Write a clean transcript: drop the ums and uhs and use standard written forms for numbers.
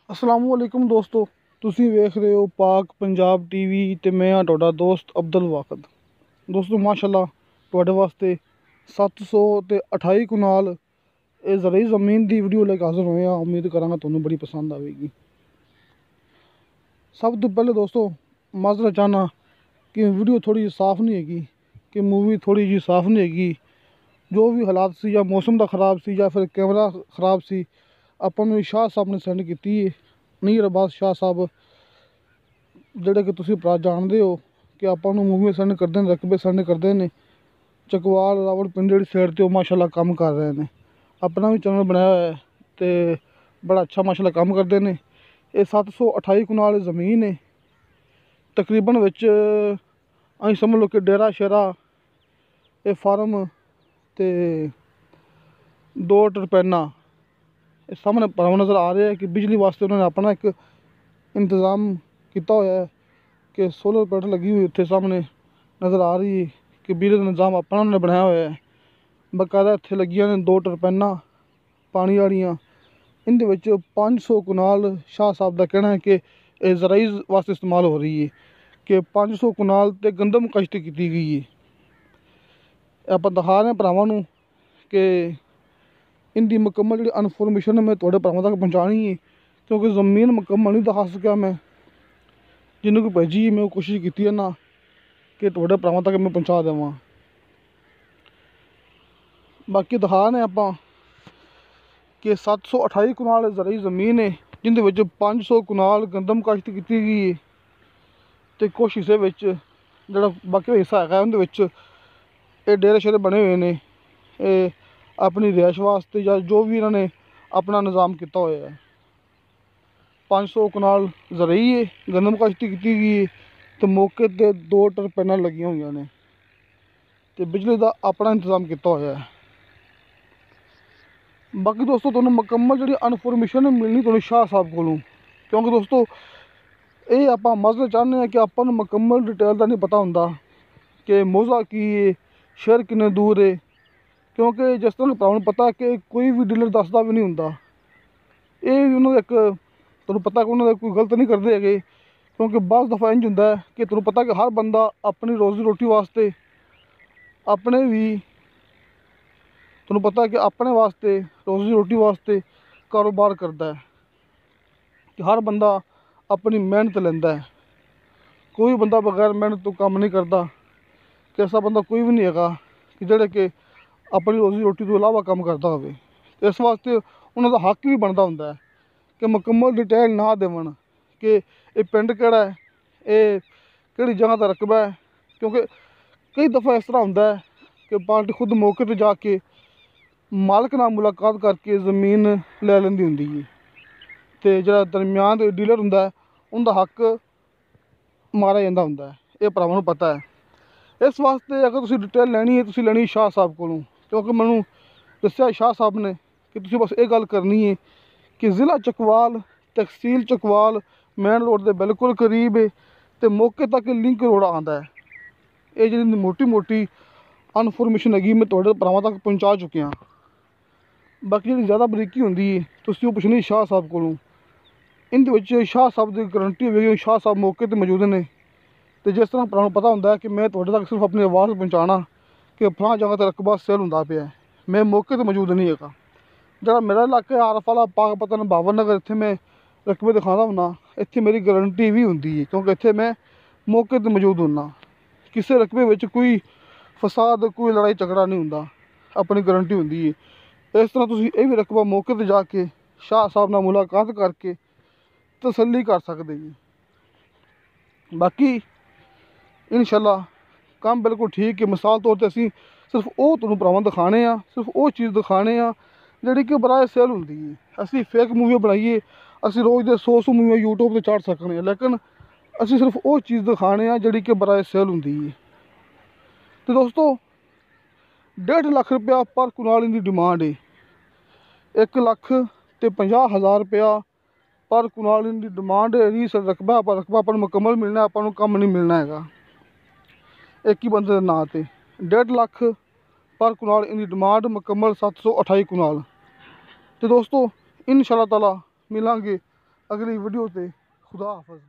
अस्सलाम वालेकुम दोस्तों, ਤੁਸੀਂ ਵੇਖ ਰਹੇ ਹੋ ਪਾਕ ਪੰਜਾਬ ਟੀਵੀ ਤੇ ਮੈਂ ਹਾਂ ਤੁਹਾਡਾ ਦੋਸਤ ਅਬਦੁਲ ਵਾਕਦ। ਦੋਸਤੋ ਮਾਸ਼ਾਅੱਲਾ ਤੁਹਾਡੇ ਵਾਸਤੇ 700 ਤੇ 28 ਕਨਾਲ ਇਹ ਜ਼ਰਈ ਜ਼ਮੀਨ ਦੀ ਵੀਡੀਓ ਲੈ ਕੇ ਹਾਜ਼ਰ ਹੋਏ ਹਾਂ। ਉਮੀਦ ਕਰਾਂਗਾ ਤੁਹਾਨੂੰ ਬੜੀ ਪਸੰਦ ਆਵੇਗੀ। ਸਭ ਤੋਂ ਪਹਿਲੇ ਦੋਸਤੋ ਮਾਜ਼ਰਤ ਚਾਹਨਾ ਕਿ ਵੀਡੀਓ ਥੋੜੀ ਜਿਹੀ ਸਾਫ਼ ਨਹੀਂ ਹੈਗੀ, ਕਿ ਮੂਵੀ ਥੋੜੀ ਜਿਹੀ ਸਾਫ਼ ਨਹੀਂ ਹੈਗੀ। ਜੋ ਵੀ ਹਾਲਾਤ ਸੀ ਜਾਂ ਮੌਸਮ ਦਾ ख़राब ਸੀ ਜਾਂ ਫਿਰ ਕੈਮਰਾ ख़राब ਸੀ, ਆਪਾਂ ਨੂੰ ਸ਼ਾਹ ਸਾਹਿਬ ਨੇ ਸੈਂਡ ਕੀਤੀ ਹੈ। ਨੀਰ ਅਬਾਸ ਸ਼ਾਹ ਸਾਹਿਬ ਜਿਹੜੇ ਕਿ ਤੁਸੀਂ ਭਰਾ ਜਾਣਦੇ ਹੋ ਕਿ ਆਪਾਂ ਨੂੰ ਮੂਵੀਆਂ ਸੈਂਡ ਕਰਦੇ ਨੇ, ਰਕਬੇ ਸੈਂਡ ਕਰਦੇ ਨੇ। ਚਕਵਾਲ ਰਾਵਲਪਿੰਡੀ ਵਾਲੀ ਸਾਈਡ 'ਤੇ ਉਹ ਮਾਸ਼ਾਅੱਲਾ ਕੰਮ ਕਰ ਰਹੇ ਨੇ। ਆਪਣਾ ਵੀ ਚੈਨਲ ਬਣਾਇਆ ਹੋਇਆ ਹੈ ਤੇ ਬੜਾ ਅੱਛਾ ਮਾਸ਼ਾਅੱਲਾ ਕੰਮ ਕਰਦੇ ਨੇ। ਇਹ 728 ਕਨਾਲ ਜ਼ਮੀਨ ਹੈ ਤਕਰੀਬਨ ਵਿੱਚ। ਅਸੀਂ ਸਮਝ ਲਓ ਕਿ ਡੇਰਾ ਸ਼ੇਰਾ ਇਹ ਫਾਰਮ ਤੇ 2 ਟਰਪੈਨਾ ਇਹ ਸਾਹਮਣੇ ਭਰਾਵਾਂ ਨਜ਼ਰ ਆ ਰਿਹਾ ਹੈ ਕਿ ਬਿਜਲੀ ਵਾਸਤੇ ਉਹਨਾਂ ਨੇ ਆਪਣਾ ਇੱਕ ਇੰਤਜ਼ਾਮ ਕੀਤਾ ਹੋਇਆ ਹੈ ਕਿ ਸੋਲਰ ਪਲੇਟ ਲੱਗੀ ਹੋਈ ਉੱਥੇ ਸਾਹਮਣੇ ਨਜ਼ਰ ਆ ਰਹੀ ਹੈ ਕਿ ਬਿਜਲੀ ਦਾ ਨਿਜ਼ਾਮ ਆਪਣਾ ਉਹਨਾਂ ਨੇ ਬਣਾਇਆ ਹੋਇਆ ਹੈ। ਬਕਾਇਦਾ ਇੱਥੇ ਲੱਗੀਆਂ ਨੇ 2 ਟਰਪੈਨਾ ਪਾਣੀ ਵਾਲੀਆਂ। ਇਹਦੇ ਵਿੱਚ 500 ਕਨਾਲ ਸ਼ਾਹ ਸਾਹਿਬ ਦਾ ਕਹਿਣਾ ਹੈ ਕਿ ਇਹ ਜ਼ਰਾਈ ਵਾਸਤੇ ਇਸਤੇਮਾਲ ਹੋ ਰਹੀ ਹੈ, ਕਿ 500 ਕਨਾਲ ਤੇ ਗੰਦਮ ਕਾਸ਼ਤ ਕੀਤੀ ਗਈ ਹੈ। ਆਪਾਂ ਦਿਖਾ ਰਹੇ ਹਾਂ ਭਰਾਵਾਂ ਨੂੰ ਕਿ इनकी मुकम्मल जी इनफॉर्मेशन मैं थोड़े भरावां तक पहुँचानी है, क्योंकि ज़मीन मुकम्मल नहीं दिखा सकिया मैं। जिन्हों को भेजी मैं कोशिश की है ना कि थोड़े भरावां तक मैं पहुँचा देवां। बाकी दिखा रहे आप कि 728 कनाल ज़राई ज़मीन है जिंदे 500 कनाल गंदम काश्त की गई है तो कुछ हिस्से जो बाकी हिस्सा है उनके ये डेरे शेरे बने हुए ने अपनी रिहाइश वास्ते या जो भी इन्होंने अपना निज़ाम किया हुआ है। 500 कनाल ज़रई है गंदम काश्ती की गई है तो मौके पर 2 टरपैना लगी हुई ने तो बिजली का अपना इंतज़ाम किया हुआ है। बाकी दोस्तों तुहानूं मुकम्मल जी इनफॉर्मेशन मिलनी तुहानूं शाह साहब कोलों, क्योंकि दोस्तों ये आप मज़ल चाहते हैं कि आपां नूं मुकम्मल डिटेल का नहीं पता होंदा कि मौज़ा की है, शहर किन्ने दूर है। क्योंकि जिस तरह भरावां नूं पता है कि कोई भी डीलर दसदा भी नहीं हुंदा। ये उन्होंने एक तुहानूं पता कि उन्होंने कोई गलत नहीं करते है, क्योंकि बाज़ दफ़ा इंज हुंदा है कि तुहानूं पता कि हर बंदा अपनी रोज़ी रोटी वास्ते अपने भी तुहानूं पता है कि अपने वास्ते रोज़ी रोटी वास्ते कारोबार करता है कि हर बंदा अपनी मेहनत लैंदा है। कोई बंदा बगैर मेहनत तो काम नहीं करता, कि ऐसा बंदा कोई भी नहीं है कि जिहड़े कि अपनी रोज़ी रोटी तो इलावा काम करता हो। इस वास्ते उन्होंने हक भी बनता होंगे कि मुकम्मल डिटेल ना देवन कि ये पिंड केड़ा है, ये किहड़ी जगह का रकबा है। क्योंकि कई दफ़ा इस तरह होंदा है कि पार्टी खुद मौके पर जाके मालक नाल मुलाकात करके ज़मीन लै लैंदी हुंदी है तो जिहड़ा दरम्यान दे डीलर हुंदा है उनका हक मारा जांदा हुंदा है। ये भरावां नूं पता है। इस वास्ते अगर तुसीं डिटेल लैनी है तुसीं लैनी शाह साहब कोलों, क्योंकि मैनू दस्सिया शाह साहब ने कि तुसीं बस ये गल करनी है कि ज़िला चकवाल तहसील चकवाल मेन रोड के बिल्कुल करीब है तो मौके तक लिंक रोड आंदा है। ये जी मोटी मोटी इनफॉर्मेशन हैगी मैं तुहाडे भरावां तक पहुँचा चुकिया। बाकी जी ज़्यादा बरीकी होंदी है तुसीं ओह पुछनी शाह साहब कोलों। इनदे शाह साहब की गारंटी होगी, शाह साहब मौके पर मौजूद ने। तो जिस तरह भरावां नूं पता होंदा है कि मैं तुहाडे तक सिर्फ अपनी आवाज़ पहुँचाना कि फलां जगह तो रकबा सेल होंदा पिया है, मैं मौके पर मौजूद नहीं है। जो मेरा इलाका आरफ वाला पाकपतन बाबर नगर इत्थे मैं रकबे दिखाता हुन्ना, इत्थे मेरी गारंटी भी होंदी है क्योंकि इत्थे मैं मौके पर मौजूद हुन्ना। किसी रकबे में कोई फसाद कोई लड़ाई झगड़ा नहीं होंदा, अपनी गारंटी होंदी है। इस तरह तुसीं ये भी रकबा मौके पर जाके शाह साहब नाल मुलाकात करके तसल्ली कर सकते जी। बाकी इंशाअल्लाह काम बिल्कुल ठीक है। मिसाल तौर पर असीं सिर्फ वो तुहानूं भरावां दिखाने आ, सिर्फ वो चीज़ दिखाने आ जिहड़ी कि बराए सेल हुंदी है। असीं फेक मूवी बनाइए असीं रोज़ दे 100 मूवियां यूट्यूब पर चाढ़ सकने, लेकिन असीं सिर्फ वो चीज़ दिखाने आ जिहड़ी कि बराए सेल हुंदी है। तो दोस्तों 1.5 लाख रुपया पर कनाल इनकी डिमांड है। 1 लाख ते 50,000 रुपया पर कनाल इनकी डिमांड है। रीसेल रकबा अपन मुकम्मल मिलना, अपन कम नहीं मिलना है एक ही बंदे के नाँ से। 1.5 लाख पर कनाल इनकी डिमांड मुकम्मल 728 कनाल। तो दोस्तों इंशाअल्लाह ताला मिलांगे ਅਗਲੀ ਵੀਡੀਓ ਤੇ। ਖੁਦਾ ਹਾਫਿਜ਼।